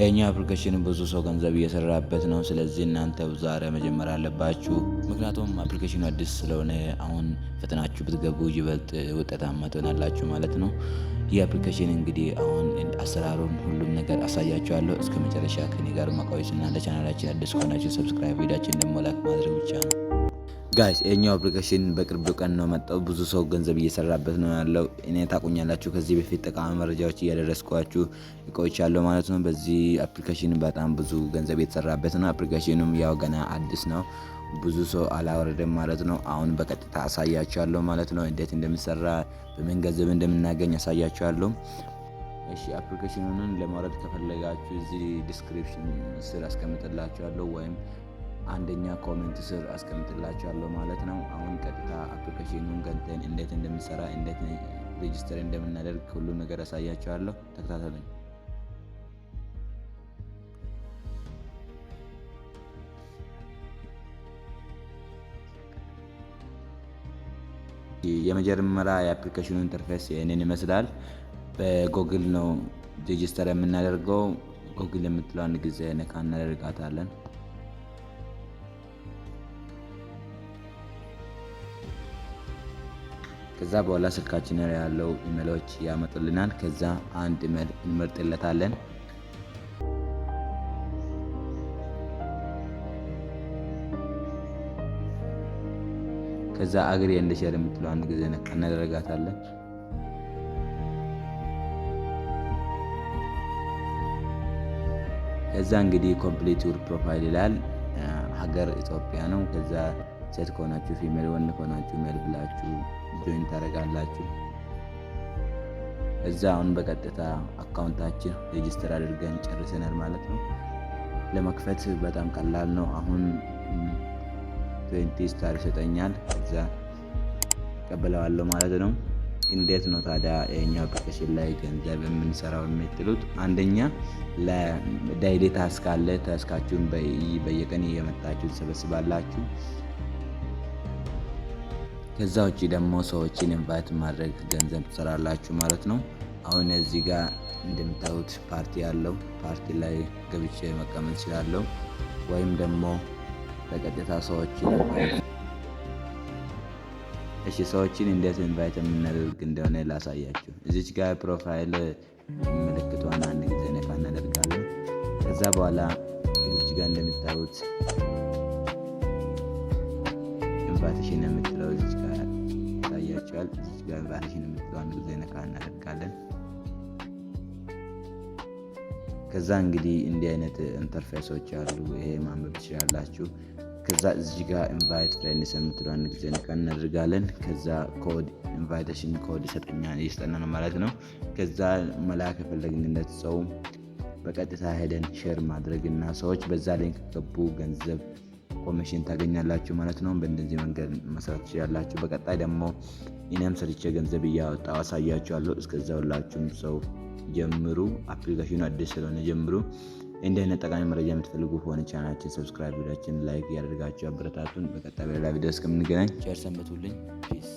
ይሄኛው አፕሊኬሽን ብዙ ሰው ገንዘብ እየሰራበት ነው። ስለዚህ እናንተ ዛሬ መጀመር አለባችሁ። ምክንያቱም አፕሊኬሽኑ አዲስ ስለሆነ አሁን ፈጥናችሁ ብትገቡ ይበልጥ ውጤታማ ትሆናላችሁ ማለት ነው። ይህ አፕሊኬሽን እንግዲህ አሁን አሰራሩን ሁሉም ነገር አሳያችኋለሁ። እስከ መጨረሻ ከኔ ጋር መቆየትና ለቻናላችን አዲስ ከሆናችሁ ሰብስክራይብ፣ ቪዲዮአችን ደግሞ ላይክ ማድረግ ብቻ ነው። ጋይስ ይሄኛው አፕሊኬሽን በቅርብ ቀን ነው መጣው። ብዙ ሰው ገንዘብ እየሰራበት ነው ያለው። እኔ ታቁኛላችሁ ከዚህ በፊት ጠቃሚ መረጃዎች እያደረስኳችሁ ቆይቻለሁ ማለት ነው። በዚህ አፕሊኬሽን በጣም ብዙ ገንዘብ የተሰራበት ነው። አፕሊኬሽኑም ያው ገና አዲስ ነው፣ ብዙ ሰው አላወረደም ማለት ነው። አሁን በቀጥታ አሳያችኋለሁ ማለት ነው። እንዴት እንደሚሰራ በምን ገንዘብ እንደምናገኝ አሳያችኋለሁ። እሺ አፕሊኬሽኑን ለማውረድ ከፈለጋችሁ እዚህ ዲስክሪፕሽን ስር አስቀምጥላችኋለሁ ወይም አንደኛ ኮሜንት ስር አስቀምጥላችኋለሁ ማለት ነው። አሁን ቀጥታ አፕሊኬሽኑን ገብተን እንዴት እንደምንሰራ እንዴት ሬጂስተር እንደምናደርግ ሁሉ ነገር አሳያችኋለሁ። ተከታተሉኝ። የመጀመሪያ የአፕሊኬሽኑ ኢንተርፌስ ይህንን ይመስላል። በጎግል ነው ሬጂስተር የምናደርገው። ጎግል የምትለው አንድ ጊዜ ነካ እናደርጋታለን። ከዛ በኋላ ስልካችን ላይ ያለው ኢሜሎች ያመጡልናል። ከዛ አንድ ኢሜል እንመርጥለታለን። ከዛ አግሪ ኤንድ ሼር የምትለው አንድ ጊዜ ነካ እናደርጋታለን። ከዛ እንግዲህ ኮምፕሊት ዩር ፕሮፋይል ይላል። ሀገር ኢትዮጵያ ነው። ከዛ ሴት ከሆናችሁ ፊሜል፣ ወንድ ከሆናችሁ ሜል ብላችሁ ጆይን ታደርጋላችሁ። እዛ አሁን በቀጥታ አካውንታችን ሬጂስተር አድርገን ጨርሰናል ማለት ነው። ለመክፈት በጣም ቀላል ነው። አሁን 20 ስታር ይሰጠኛል። ከዛ ቀበለዋለሁ ማለት ነው። እንዴት ነው ታዲያ ይሄኛው አፕሊኬሽን ላይ ገንዘብ የምንሰራው የምትሉት? አንደኛ ለዳይሊ ታስክ አለ። ታስካችሁን በየቀን እየመጣችሁ ትሰበስባላችሁ። ከዛ ውጪ ደግሞ ሰዎችን ኢንቫይት ማድረግ ገንዘብ ትሰራላችሁ ማለት ነው። አሁን እዚህ ጋር እንደምታዩት ፓርቲ ያለው ፓርቲ ላይ ገብቼ መቀመጥ እችላለሁ፣ ወይም ደግሞ በቀጥታ ሰዎችን ሰዎችን እንዴት ኢንቫይት የምናደርግ እንደሆነ ላሳያችሁ። እዚች ጋር ፕሮፋይል ምልክቷን አንድ ጊዜ ነካ እናደርጋለን። ከዛ በኋላ እዚች ጋር እንደምታዩት ኢንቫይቴሽን የምትለው እዚች ጋር ታያችኋል። እዚች ጋር ኢንቫይቴሽን የምትለው አንድ ጊዜ ነካ እናደርጋለን። ከዛ እንግዲህ እንዲህ አይነት ኢንተርፌሶች አሉ። ይሄ ማንበብ ትችላላችሁ። ከዛ እዚህ ጋር ኢንቫይት ፍሬንድስ የምትለው አንድ ጊዜ ነካ እናደርጋለን። ከዛ ኮድ ኢንቫይቴሽን ኮድ ይሰጠናል ማለት ነው። ከዛ መላክ የፈለግንለት ሰው በቀጥታ ሄደን ሼር ማድረግ እና ሰዎች በዛ ሊንክ ገቡ ገንዘብ ኮሚሽን ታገኛላችሁ ማለት ነው። በእንደዚህ መንገድ መስራት ትችላላችሁ። በቀጣይ ደግሞ እኔም ሰርቼ ገንዘብ እያወጣሁ አሳያችኋለሁ። እስከዛ ሁላችሁም ሰው ጀምሩ። አፕሊኬሽኑ አዲስ ስለሆነ ጀምሩ። እንዲህ አይነት ጠቃሚ መረጃ የምትፈልጉ ከሆነ ቻናላችን ሰብስክራይብ፣ ቪዲዮአችን ላይክ ያደርጋችሁ አበረታቱን። በቀጣይ በሌላ ቪዲዮ እስከምንገናኝ ቸር ሰንብቱልኝ። ፒስ